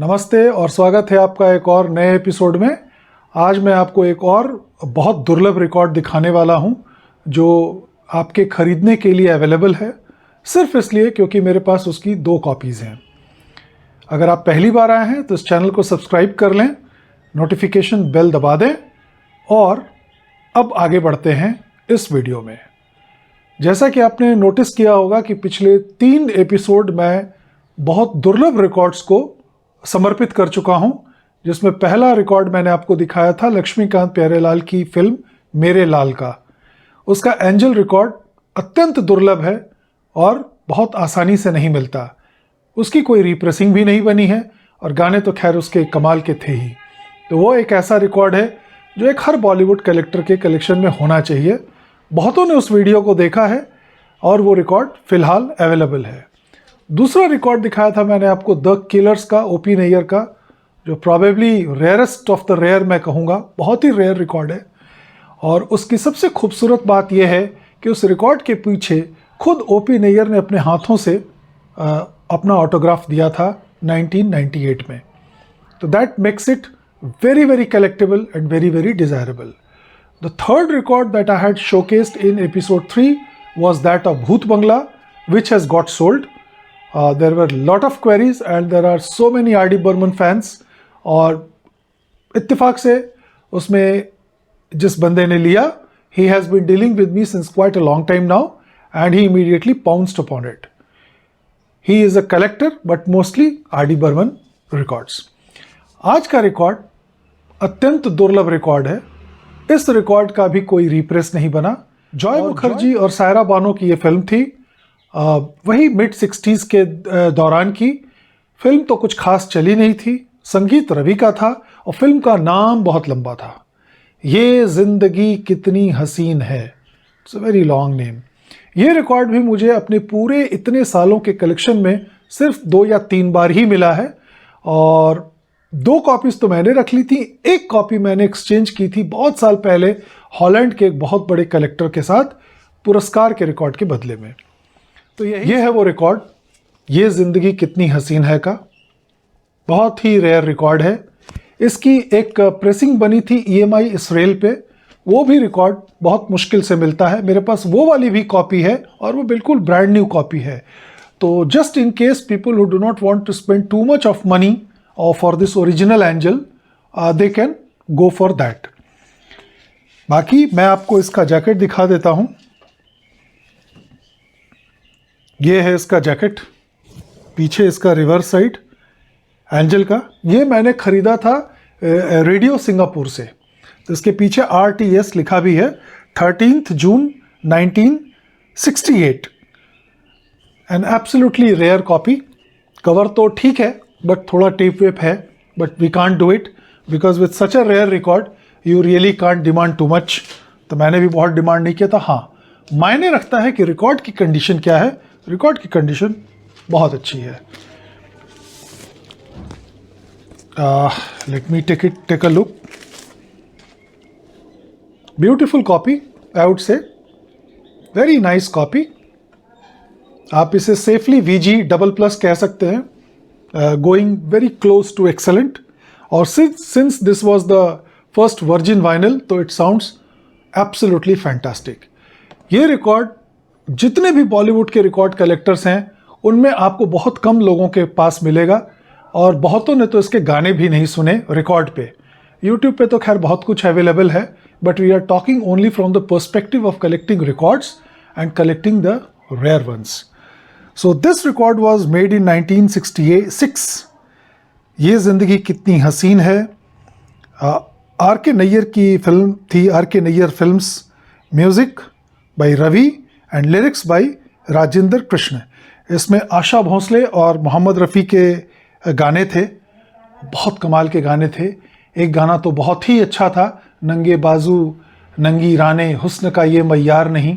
नमस्ते और स्वागत है आपका एक और नए एपिसोड में। आज मैं आपको एक और बहुत दुर्लभ रिकॉर्ड दिखाने वाला हूं जो आपके ख़रीदने के लिए अवेलेबल है, सिर्फ इसलिए क्योंकि मेरे पास उसकी 2 कॉपीज़ हैं। अगर आप पहली बार आए हैं तो इस चैनल को सब्सक्राइब कर लें, नोटिफिकेशन बेल दबा दें और अब आगे बढ़ते हैं इस वीडियो में। जैसा कि आपने नोटिस किया होगा कि पिछले 3 एपिसोड मैं बहुत दुर्लभ रिकॉर्ड्स को समर्पित कर चुका हूं, जिसमें पहला रिकॉर्ड मैंने आपको दिखाया था लक्ष्मीकांत प्यारेलाल की फिल्म मेरे लाल का। उसका एंजल रिकॉर्ड अत्यंत दुर्लभ है और बहुत आसानी से नहीं मिलता। उसकी कोई रिप्रेसिंग भी नहीं बनी है और गाने तो खैर उसके कमाल के थे ही। तो वो एक ऐसा रिकॉर्ड है जो एक हर बॉलीवुड कलेक्टर के कलेक्शन में होना चाहिए। बहुतों ने उस वीडियो को देखा है और वो रिकॉर्ड फिलहाल अवेलेबल है। दूसरा रिकॉर्ड दिखाया था मैंने आपको द किलर्स का, ओपी नैयर का, जो probably rarest of the rare मैं कहूँगा, बहुत ही रेयर रिकॉर्ड है। और उसकी सबसे खूबसूरत बात यह है कि उस रिकॉर्ड के पीछे खुद ओपी नैयर ने अपने हाथों से अपना ऑटोग्राफ दिया था 1998 में। तो that makes it very very collectible and very very desirable. The third record that I had showcased in episode 3 was that of Bhoot Bangla, which has got sold. There were a lot of queries and there are so many R.D. Burman fans, और इत्तेफाक से उसमें जिस बंदे ने लिया, he has been dealing with me since quite a long time now and he immediately pounced upon it. He is a collector but mostly R.D. Burman records. आज का रिकॉर्ड अत्यंत दुर्लभ रिकॉर्ड है। इस रिकॉर्ड का भी कोई रिप्रेस नहीं बना। जॉय मुखर्जी और सायरा बानो की ये फिल्म थी, वही मिड 60s के दौरान की फिल्म। तो कुछ खास चली नहीं थी, संगीत रवि का था और फिल्म का नाम बहुत लंबा था, ये जिंदगी कितनी हसीन है। It's a very long name. ये रिकॉर्ड भी मुझे अपने पूरे इतने सालों के कलेक्शन में सिर्फ 2 या 3 बार ही मिला है और 2 कॉपीज तो मैंने रख ली थी। एक कॉपी मैंने एक्सचेंज की थी बहुत साल पहले हॉलैंड के एक बहुत बड़े कलेक्टर के साथ, पुरस्कार के रिकॉर्ड के बदले में। तो ये है वो रिकॉर्ड, ये जिंदगी कितनी हसीन है का। बहुत ही रेयर रिकॉर्ड है। इसकी एक प्रेसिंग बनी थी EMI इसराइल पे, वो भी रिकॉर्ड बहुत मुश्किल से मिलता है। मेरे पास वो वाली भी कॉपी है और वो बिल्कुल ब्रांड न्यू कॉपी है। तो just in case people who do not want to spend too much of money or for this original angel, they can go for that. बाकी मैं आपको इसका जैकेट दिखा देता हूं। ये है इसका जैकेट, पीछे इसका रिवर्स साइड एंजल का। ये मैंने खरीदा था रेडियो सिंगापुर से। तो इसके पीछे RTS लिखा भी है, 13 जून 1968। An absolutely rare copy. Cover तो ठीक है बट थोड़ा टेप वेप है, but we can't do it because with such a rare record you really can't demand too much. तो मैंने भी बहुत डिमांड नहीं किया था। हाँ, मायने रखता है कि रिकॉर्ड की कंडीशन क्या है। रिकॉर्ड की कंडीशन बहुत अच्छी है। Let me take a look. Beautiful copy, I would say very nice copy. आप इसे सेफली VG++ कह सकते हैं, going very close to excellent. और since this was the first virgin vinyl, तो it sounds absolutely fantastic. ये record जितने भी बॉलीवुड के रिकॉर्ड कलेक्टर्स हैं उनमें आपको बहुत कम लोगों के पास मिलेगा और बहुतों ने तो इसके गाने भी नहीं सुने रिकॉर्ड पे। YouTube पे तो खैर बहुत कुछ अवेलेबल है, but we are talking only from the perspective of collecting records and collecting the rare ones. So this record was made in 1966. ये जिंदगी कितनी हसीन है। R.K. नैयर की फिल्म थी, R.K. Nayyar films, music by Ravi and lyrics by Rajendra Krishna. इसमें आशा भोसले और मोहम्मद रफ़ी के गाने थे, बहुत कमाल के गाने थे। एक गाना तो बहुत ही अच्छा था, नंगे बाजू नंगी राने हुस्न का ये मय्यार नहीं,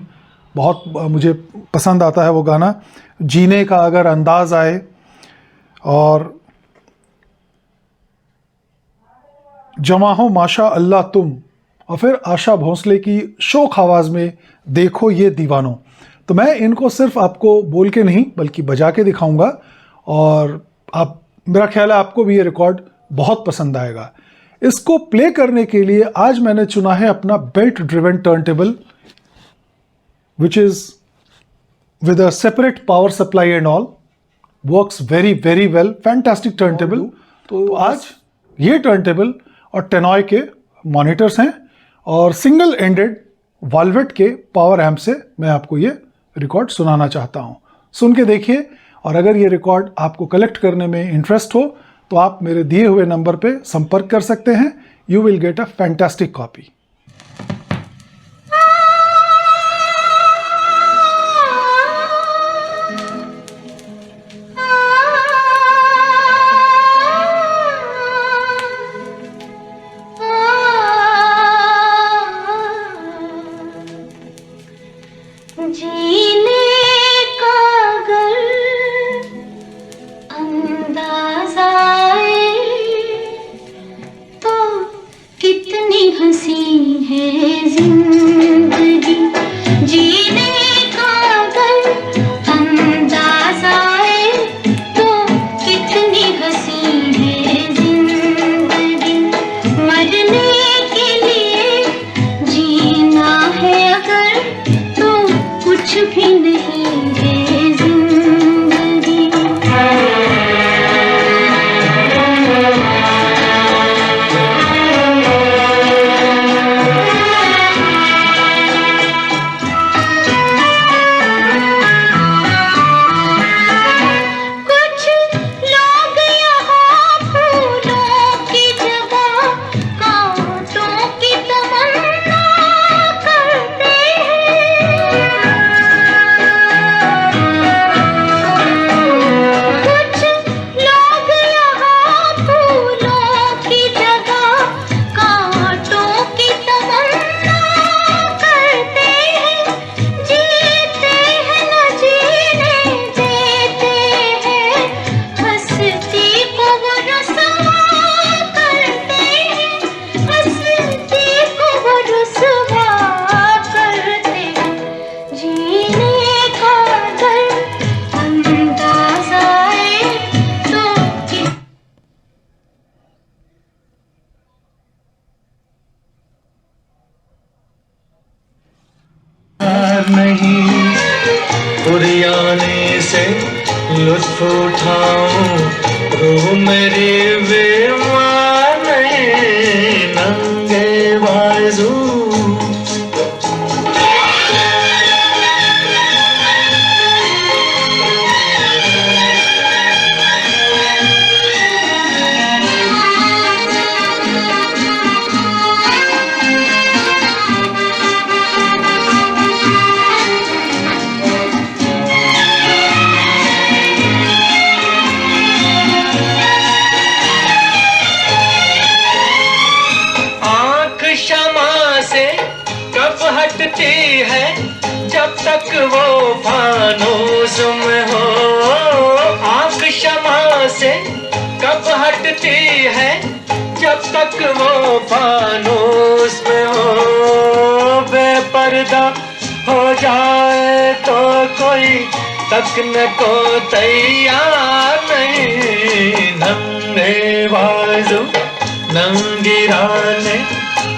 बहुत मुझे पसंद आता है वो गाना। जीने का अगर अंदाज आए, और जमा हो माशा अल्लाह तुम, और फिर आशा भोसले की शोक आवाज़ में देखो ये दीवानों। तो मैं इनको सिर्फ आपको बोल के नहीं बल्कि बजा के दिखाऊंगा और आप मेरा ख्याल है आपको भी ये रिकॉर्ड बहुत पसंद आएगा। इसको प्ले करने के लिए आज मैंने चुना है अपना belt driven turntable, which is with a separate power supply and all, works very very well, fantastic turntable. तो आज ये टर्नटेबल और टेनॉय के मॉनिटर्स हैं और सिंगल एंडेड वाल्वेट के पावर एम्प से मैं आपको ये रिकॉर्ड सुनाना चाहता हूँ। सुन के देखिए, और अगर ये रिकॉर्ड आपको कलेक्ट करने में इंटरेस्ट हो तो आप मेरे दिए हुए नंबर पे संपर्क कर सकते हैं। You will get a fantastic copy. नहीं उड़ियाने से लुत्फ उठाऊं, रूह मेरी बेईमाने नंगे बाजू। हटती है जब तक वो फानूस में हो, आँख शमा से कब हटती है जब तक वो फानूस में हो। बेपर्दा हो जाए तो कोई तकने को तैयार नहीं, नंगे बाजू नंगी राने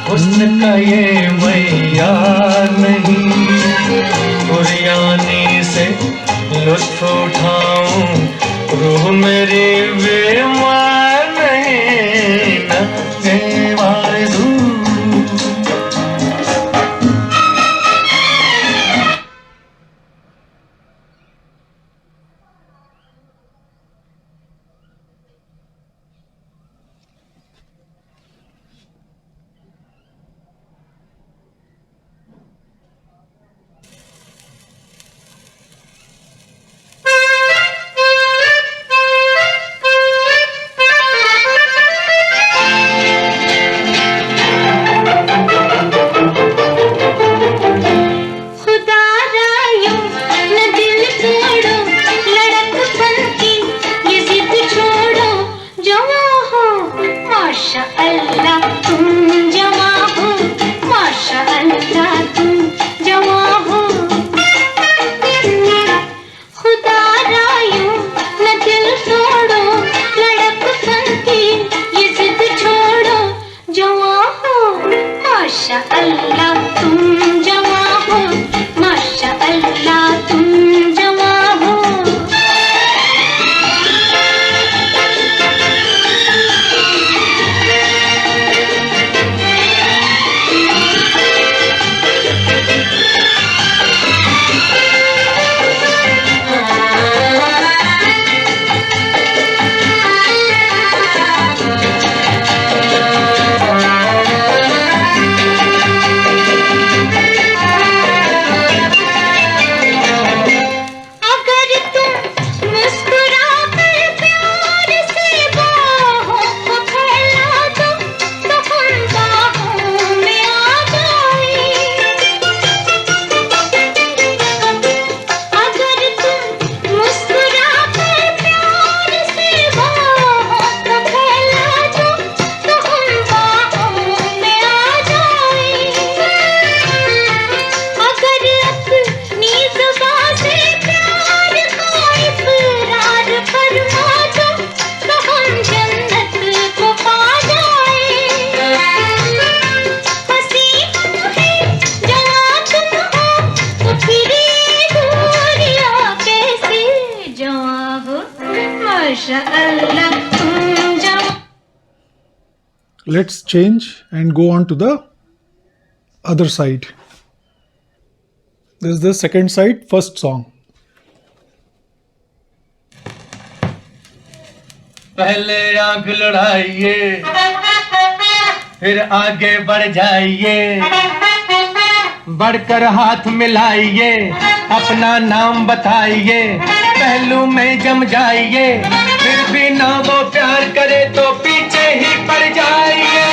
हुस्न का ये मैयार नहीं। उड़ियानी से लुत्फ उठाऊं, रूह मेरी बेईमान नहीं नंगे बाजू। माशा अल्लाह तुम जवा हो, माशा अल्लाह तुम जवा हो। Let's change and go on to the other side. This is the second side, first song. पहले आंख लड़ाइए, फिर आगे बढ़ जाइए, बढ़कर हाथ मिलाइए, अपना नाम बताइए, पहलू में जम जाइए, फिर भी ना वो प्यार करे तो पीछे ही पड़ जाइए।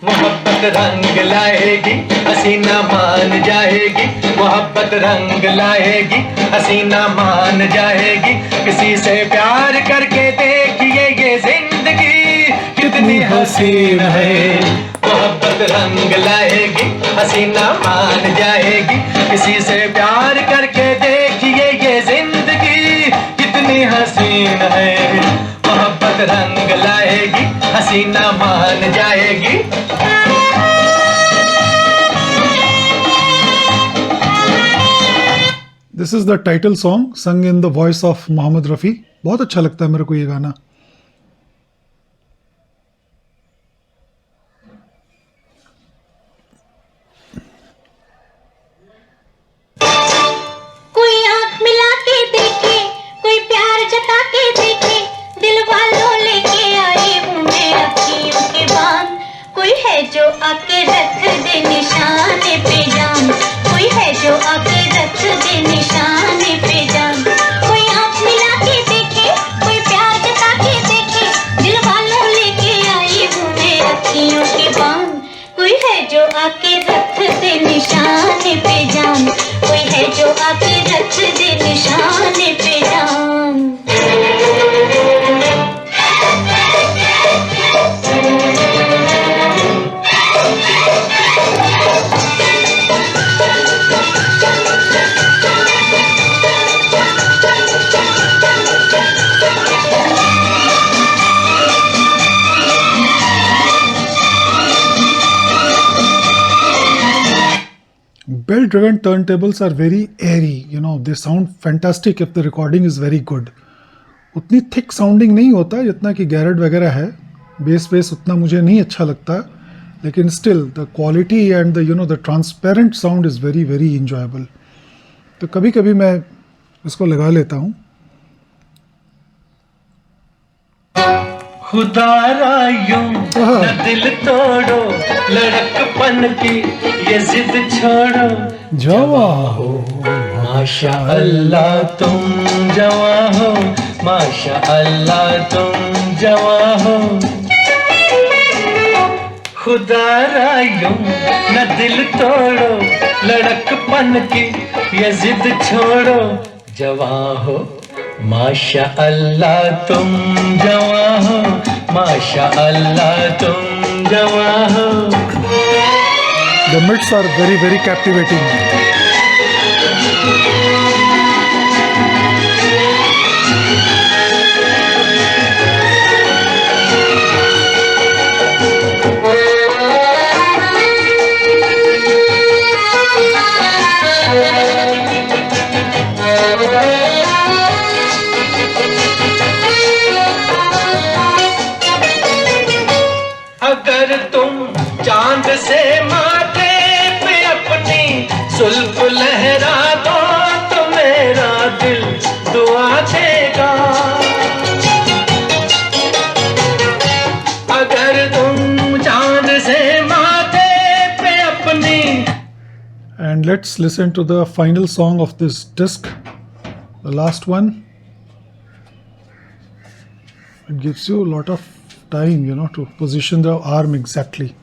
मोहब्बत रंग लाएगी, हसीना मान जाएगी, मोहब्बत रंग लाएगी, हसीना मान जाएगी। किसी से प्यार करके देखिए ये जिंदगी कितनी हसीन है। मोहब्बत रंग लाएगी, हसीना मान जाएगी, किसी से प्यार करके देखिए ये जिंदगी कितनी हसीन है। मोहब्बत रंग लाएगी, हसीना मान जाएगी। This is the title song sung in the voice of Mohammed Rafi. बहुत अच्छा लगता है मेरे को ये गाना। कोई आंख मिला के देखे, कोई प्यार जता के देखे, दिल वालों लेके आए हूँ मैं अखियों के बांध। कोई है जो आके रख दे निशाने पे जान, कोई है जो आके रख दे निशाने पे जान। कोई आंख मिला के देखे, कोई प्यार जता के देखे, दिल वालों लेके आई हूँ मैं अखियों के बांध। कोई है जो आके रख दे निशाने पे जान, कोई है जो आके रख दे निशाने पे जान। Bell driven turntables are very airy, they sound fantastic if the recording is very good. उतनी थिक साउंडिंग नहीं होता जितना कि गैरेट वगैरह है, बेस उतना मुझे नहीं अच्छा लगता, लेकिन still the quality and the transparent sound is very very enjoyable. तो कभी कभी मैं इसको लगा लेता हूँ। खुदारा यूं न दिल तोड़ो, लड़कपन की ये जिद छोड़ो, जवा हो माशा अल्लाह तुम जवा हो, माशा अल्लाह तुम जवा हो। खुदारा यूं न दिल तोड़ो, लड़कपन की ये जिद छोड़ो, जवा हो माशा अल्लाह तुम जवा हो, माशा अल्लाह तुम जवा हो। The mids are very very captivating. चांद से माथे पे अपनी सुल्फ लहरा दो तो मेरा दिल दुआ देगा। अगर तुम चांद से माथे पे अपनी। And let's listen to the final song of this disc, the last one. It gives you a lot of time, to position the arm exactly.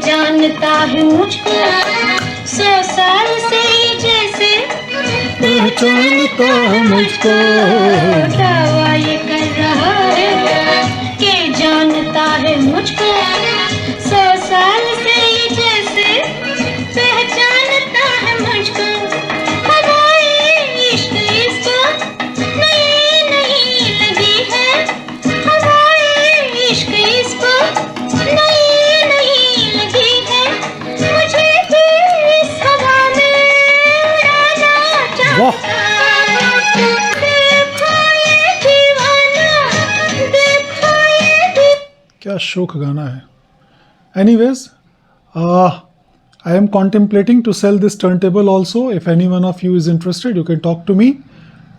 जानता है मुझको 100 साल से जैसे पहचानता है मुझको। दावा ये कर रहा है कि जानता है मुझको 100 साल से जैसे पहचानता है मुझको। हवाए इश्क इसको नहीं नहीं लगी है। हवाए इश्क इसको नहीं नहीं लगी है। मुझे भी इस हवा में उड़ाना चाहता। देखो ये दीवाना, देखो ये क्या शौक गाना है। Anyways, I am contemplating to sell this turntable also. If any one of you is interested, you can talk to me.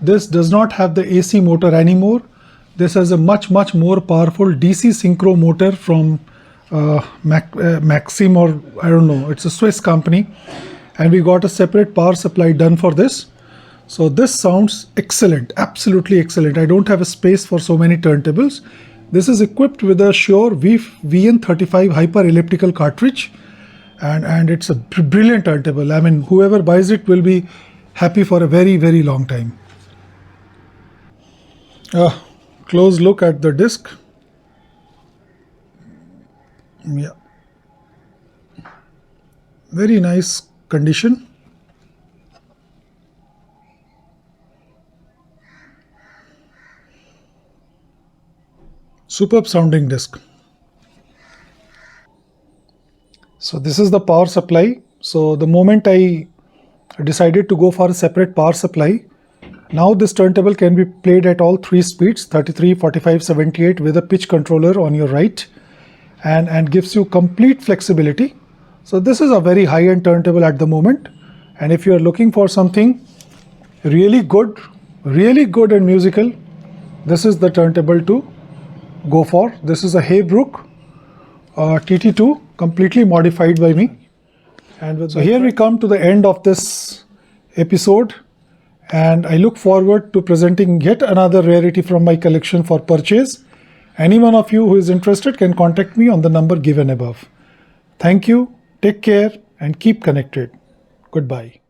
This does not have the AC motor anymore. This has a much more powerful DC synchro motor from Maxim, or I don't know, it's a Swiss company, and we got a separate power supply done for this. So this sounds excellent, absolutely excellent. I don't have a space for so many turntables. This is equipped with a Shure VN35 hyper elliptical cartridge, and it's a brilliant turntable. I mean, whoever buys it will be happy for a very long time. Close look at the disc. Yeah, very nice condition. Superb sounding disc. So this is the power supply. So the moment I decided to go for a separate power supply, now this turntable can be played at all 3 speeds, 33, 45, 78, with a pitch controller on your right, and gives you complete flexibility. So this is a very high-end turntable at the moment, and if you are looking for something really good and musical, this is the turntable to go for. This is a Haybrook TT2, completely modified by me. And so here we come to the end of this episode, and I look forward to presenting yet another rarity from my collection for purchase. Any one of you who is interested can contact me on the number given above. Thank you, take care, and keep connected. Goodbye.